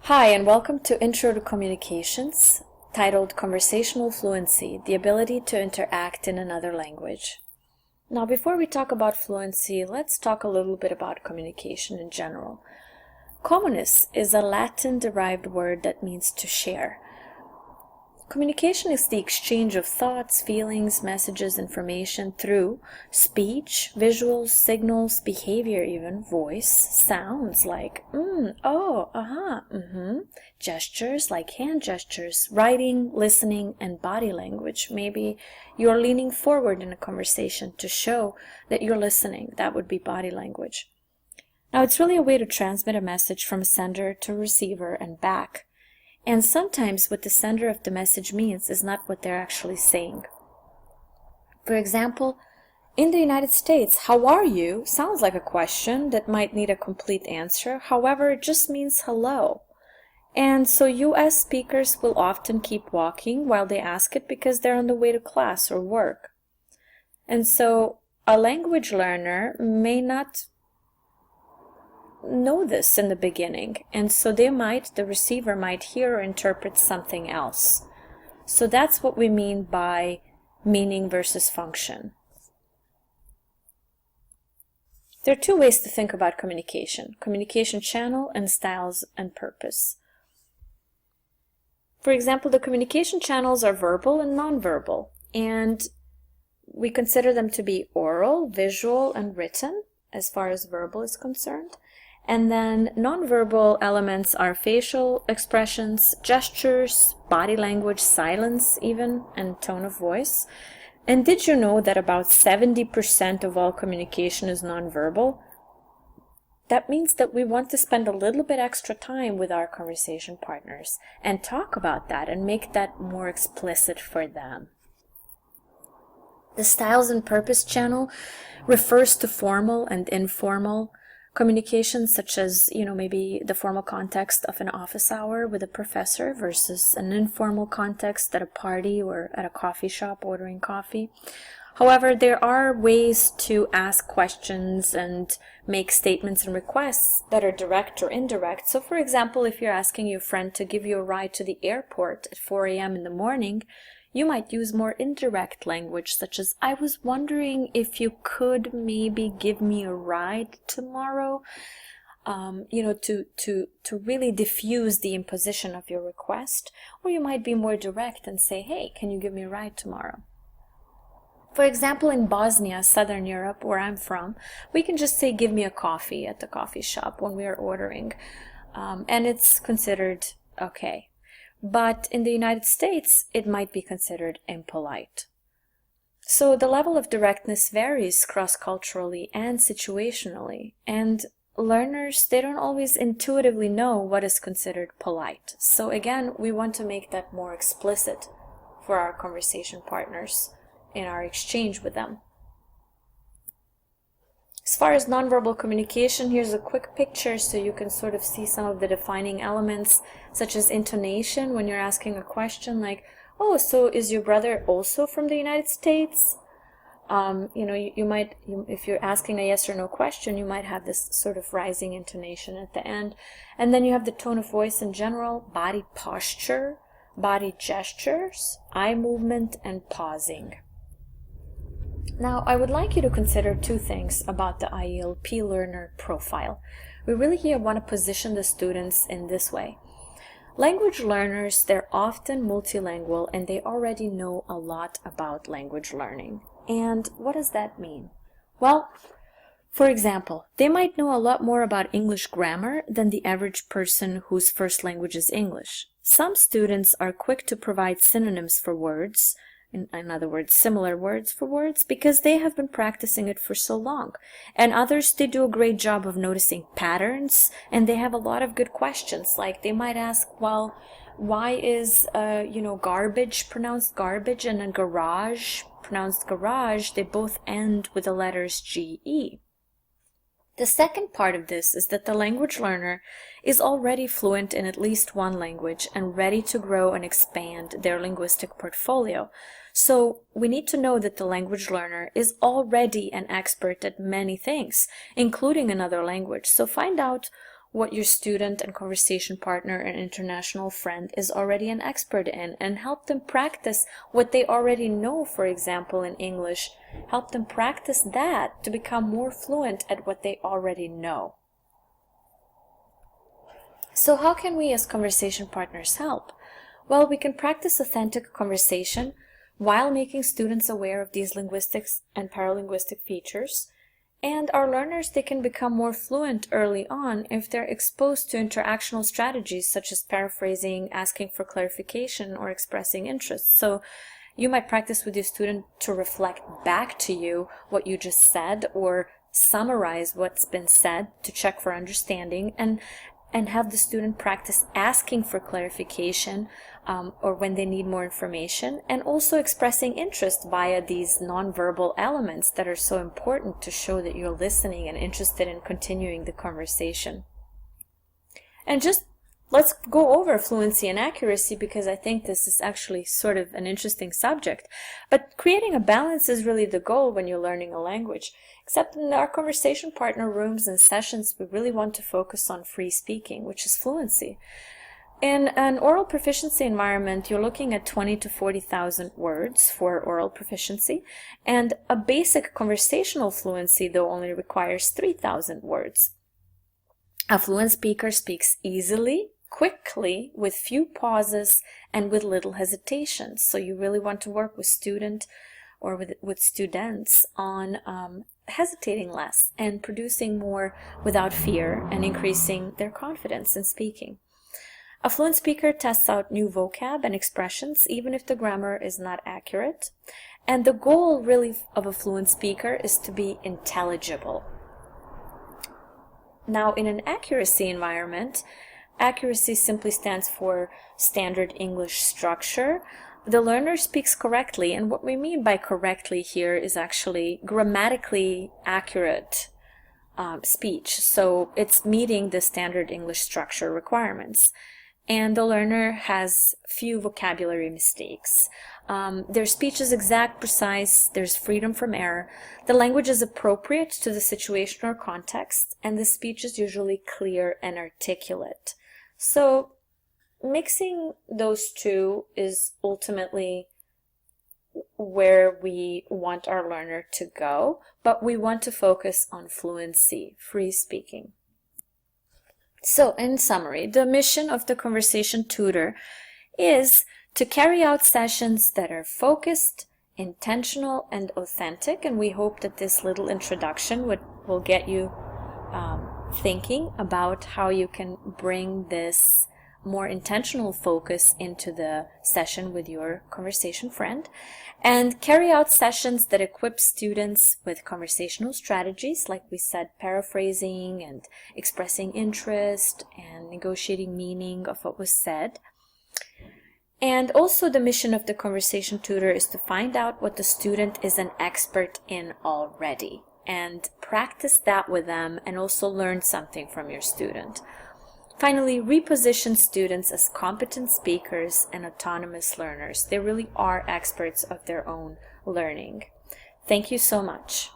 Hi, and welcome to Intro to Communications, titled Conversational Fluency, the ability to interact in another language. Now, before we talk about fluency, let's talk a little bit about communication in general. Communis is a Latin-derived word that means to share. Communication is the exchange of thoughts, feelings, messages, information through speech, visuals, signals, behavior even, voice, sounds like oh, gestures like hand gestures, writing, listening, and body language. Maybe you're leaning forward in a conversation to show that you're listening. That would be body language. Now, it's really a way to transmit a message from sender to receiver and back. And sometimes what the sender of the message means is not what they're actually saying. For example, in the United States, how are you sounds like a question that might need a complete answer. However, it just means hello. And so US speakers will often keep walking while they ask it because they're on the way to class or work. And so a language learner may not know this in the beginning, and so the receiver might hear or interpret something else. So that's what we mean by meaning versus function. There are two ways to think about communication channel and styles and purpose. For example, the communication channels are verbal and nonverbal, and we consider them to be oral, visual, and written as far as verbal is concerned. And then nonverbal elements are facial expressions, gestures, body language, silence even, and tone of voice. And did you know that about 70% of all communication is nonverbal? That means that we want to spend a little bit extra time with our conversation partners and talk about that and make that more explicit for them. The styles and purpose channel refers to formal and informal communication, such as, maybe the formal context of an office hour with a professor versus an informal context at a party or at a coffee shop ordering coffee. However, there are ways to ask questions and make statements and requests that are direct or indirect. So, for example, if you're asking your friend to give you a ride to the airport at 4 a.m. in the morning, you might use more indirect language, such as, I was wondering if you could maybe give me a ride tomorrow, to really diffuse the imposition of your request. Or you might be more direct and say, hey, can you give me a ride tomorrow? For example, in Bosnia, Southern Europe, where I'm from, we can just say, give me a coffee at the coffee shop when we are ordering. And it's considered okay. But in the United States, it might be considered impolite. So the level of directness varies cross-culturally and situationally, and learners, they don't always intuitively know what is considered polite. So again, we want to make that more explicit for our conversation partners in our exchange with them. As far as nonverbal communication, here's a quick picture so you can sort of see some of the defining elements, such as intonation when you're asking a question like, oh, so is your brother also from the United States? If you're asking a yes or no question, you might have this sort of rising intonation at the end. And then you have the tone of voice in general, body posture, body gestures, eye movement, and pausing. Now, I would like you to consider two things about the IELP learner profile. We really here want to position the students in this way. Language learners, they're often multilingual and they already know a lot about language learning. And what does that mean? Well, for example, they might know a lot more about English grammar than the average person whose first language is English. Some students are quick to provide synonyms for words, in other words, similar words for words, because they have been practicing it for so long. And others, they do a great job of noticing patterns, and they have a lot of good questions. Like they might ask, well, why is, garbage pronounced garbage and then garage pronounced garage? They both end with the letters GE. The second part of this is that the language learner is already fluent in at least one language and ready to grow and expand their linguistic portfolio. So we need to know that the language learner is already an expert at many things, including another language. So find out what your student and conversation partner and international friend is already an expert in, and help them practice what they already know. For example, in English, help them practice that to become more fluent at what they already know. So how can we as conversation partners help? Well, we can practice authentic conversation while making students aware of these linguistics and paralinguistic features. And our learners, they can become more fluent early on if they're exposed to interactional strategies such as paraphrasing, asking for clarification, or expressing interest. So you might practice with your student to reflect back to you what you just said, or summarize what's been said to check for understanding, and have the student practice asking for clarification or when they need more information, and also expressing interest via these nonverbal elements that are so important to show that you're listening and interested in continuing the conversation. And just let's go over fluency and accuracy, because I think this is actually sort of an interesting subject. But creating a balance is really the goal when you're learning a language. Except in our conversation partner rooms and sessions, we really want to focus on free speaking, which is fluency. In an oral proficiency environment, you're looking at 20 to 40,000 words for oral proficiency, and a basic conversational fluency, though, only requires 3,000 words. A fluent speaker speaks easily, quickly, with few pauses, and with little hesitation. So you really want to work with students on hesitating less and producing more without fear, and increasing their confidence in speaking. A fluent speaker tests out new vocab and expressions even if the grammar is not accurate. And the goal really of a fluent speaker is to be intelligible. Now, in an accuracy environment, accuracy simply stands for standard English structure. The learner speaks correctly, and what we mean by correctly here is actually grammatically accurate speech. So it's meeting the standard English structure requirements. And the learner has few vocabulary mistakes. Their speech is exact, precise, there's freedom from error. The language is appropriate to the situation or context, and the speech is usually clear and articulate. So mixing those two is ultimately where we want our learner to go, but we want to focus on fluency, free speaking. So, in summary, the mission of the Conversation Tutor is to carry out sessions that are focused, intentional, and authentic, and we hope that this little introduction will get you thinking about how you can bring this more intentional focus into the session with your conversation friend, and carry out sessions that equip students with conversational strategies, like we said, paraphrasing and expressing interest and negotiating meaning of what was said. And also the mission of the Conversation Tutor is to find out what the student is an expert in already, and practice that with them, and also learn something from your student. Finally, reposition students as competent speakers and autonomous learners. They really are experts of their own learning. Thank you so much.